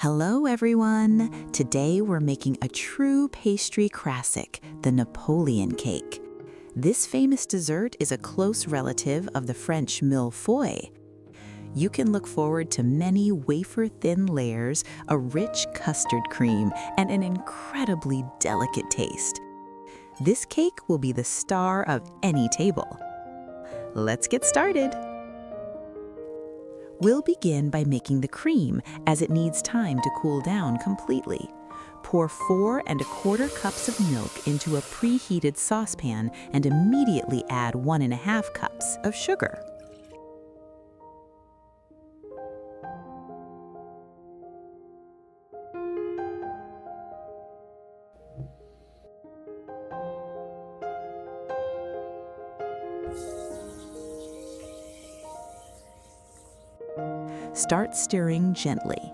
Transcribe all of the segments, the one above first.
Hello everyone! Today we're making a true pastry classic, the Napoleon Cake. This famous dessert is a close relative of the French Mille-feuille. You can look forward to many wafer-thin layers, a rich custard cream, and an incredibly delicate taste. This cake will be the star of any table. Let's get started! We'll begin by making the cream, as it needs time to cool down completely. Pour 4 1/4 cups of milk into a preheated saucepan and immediately add 1 1/2 cups of sugar. Start stirring gently.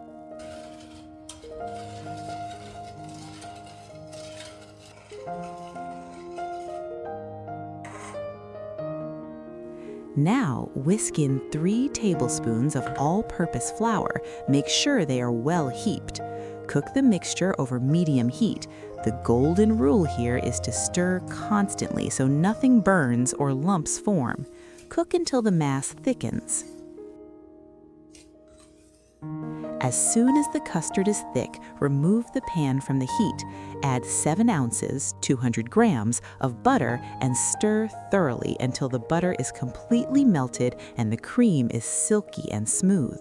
Now, whisk in 3 tablespoons of all-purpose flour. Make sure they are well heaped. Cook the mixture over medium heat. The golden rule here is to stir constantly so nothing burns or lumps form. Cook until the mass thickens. As soon as the custard is thick, remove the pan from the heat. Add 7 ounces, 200 grams, of butter and stir thoroughly until the butter is completely melted and the cream is silky and smooth.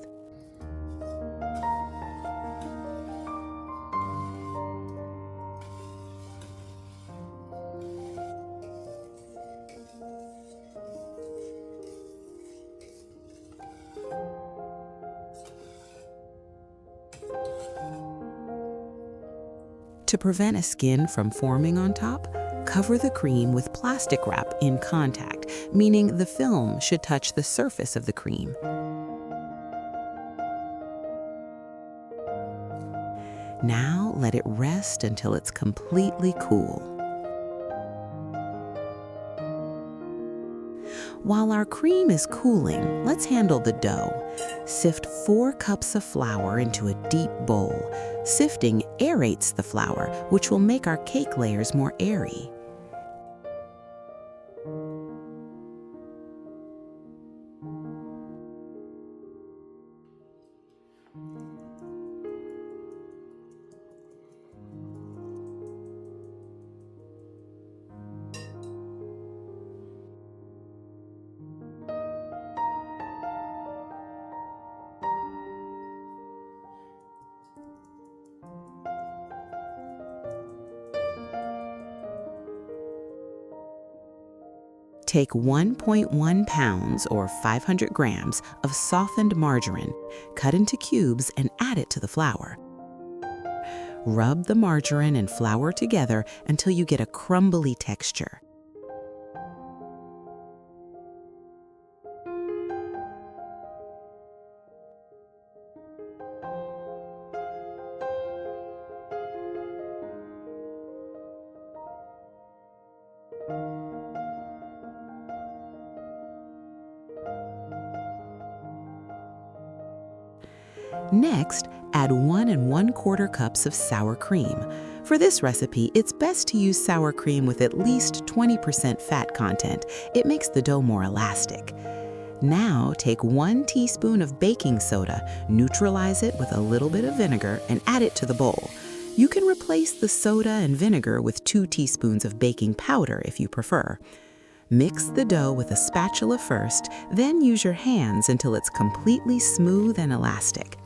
To prevent a skin from forming on top, cover the cream with plastic wrap in contact, meaning the film should touch the surface of the cream. Now let it rest until it's completely cool. While our cream is cooling, let's handle the dough. Sift 4 cups of flour into a deep bowl. Sifting aerates the flour, which will make our cake layers more airy. Take 1.1 pounds or 500 grams of softened margarine, cut into cubes, and add it to the flour. Rub the margarine and flour together until you get a crumbly texture. Next, add 1 1/4 cups of sour cream. For this recipe, it's best to use sour cream with at least 20% fat content. It makes the dough more elastic. Now, take 1 teaspoon of baking soda, neutralize it with a little bit of vinegar, and add it to the bowl. You can replace the soda and vinegar with 2 teaspoons of baking powder if you prefer. Mix the dough with a spatula first, then use your hands until it's completely smooth and elastic.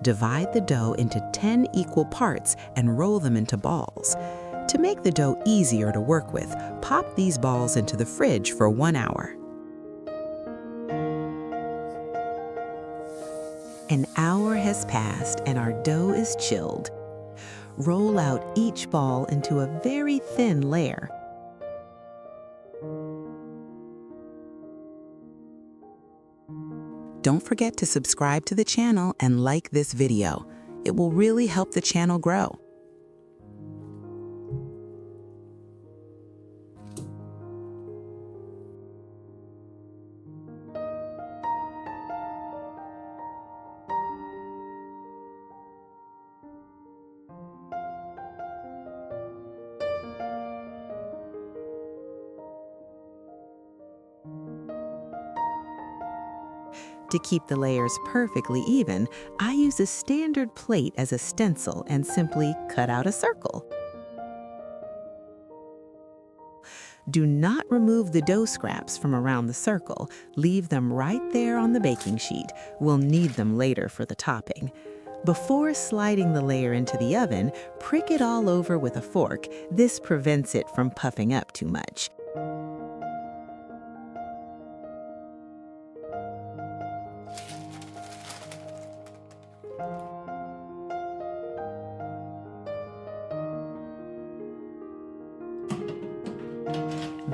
Divide the dough into 10 equal parts and roll them into balls. To To make the dough easier to work with, pop these balls into the fridge for 1 hour. An hour has passed and our dough is chilled. Roll out each ball into a very thin layer. Don't forget to subscribe to the channel and like this video. It will really help the channel grow. To keep the layers perfectly even, I use a standard plate as a stencil and simply cut out a circle. Do not remove the dough scraps from around the circle. Leave them right there on the baking sheet. We'll need them later for the topping. Before sliding the layer into the oven, prick it all over with a fork. This prevents it from puffing up too much.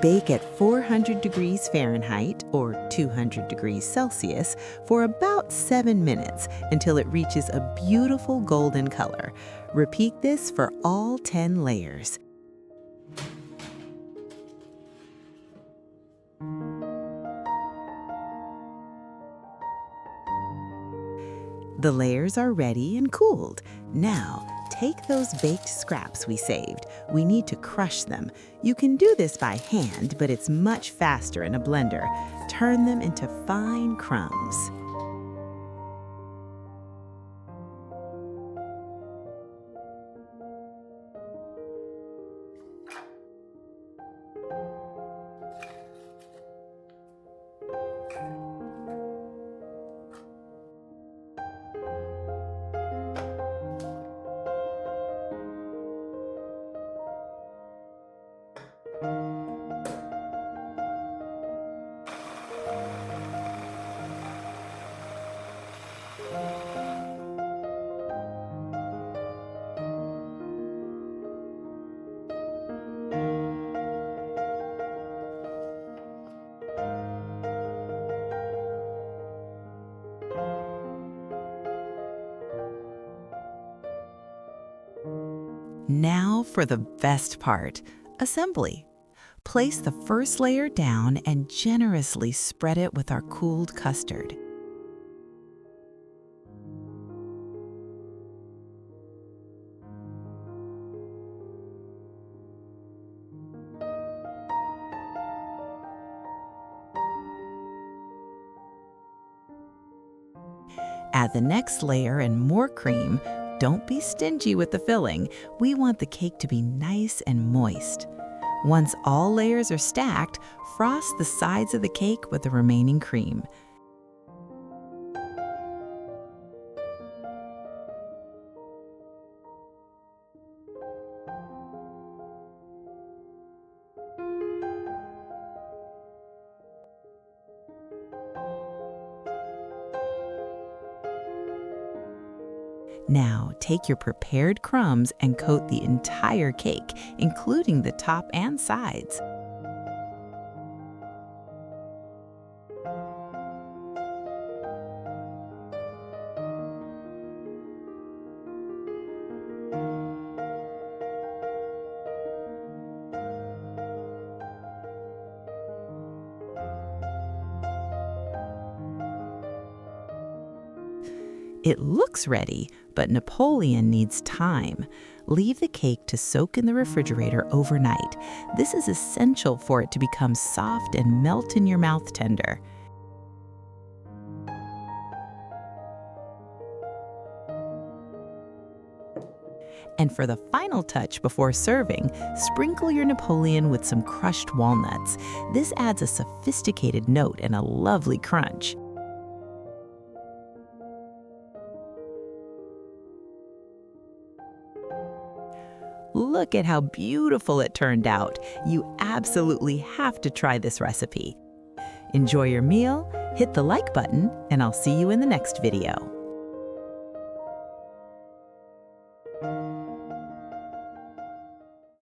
Bake at 400 degrees Fahrenheit or 200 degrees Celsius for about 7 minutes until it reaches a beautiful golden color. Repeat this for all 10 layers. The layers are ready and cooled. Now, take those baked scraps we saved. We need to crush them. You can do this by hand, but it's much faster in a blender. Turn them into fine crumbs. Now for the best part, assembly. Place the first layer down and generously spread it with our cooled custard. Add the next layer and more cream. Don't be stingy with the filling. We want the cake to be nice and moist. Once all layers are stacked, frost the sides of the cake with the remaining cream. Now, take your prepared crumbs and coat the entire cake, including the top and sides. It looks ready, but Napoleon needs time. Leave the cake to soak in the refrigerator overnight. This is essential for it to become soft and melt in your mouth tender. And for the final touch before serving, sprinkle your Napoleon with some crushed walnuts. This adds a sophisticated note and a lovely crunch. Look at how beautiful it turned out. You absolutely have to try this recipe. Enjoy your meal, hit the like button, and I'll see you in the next video.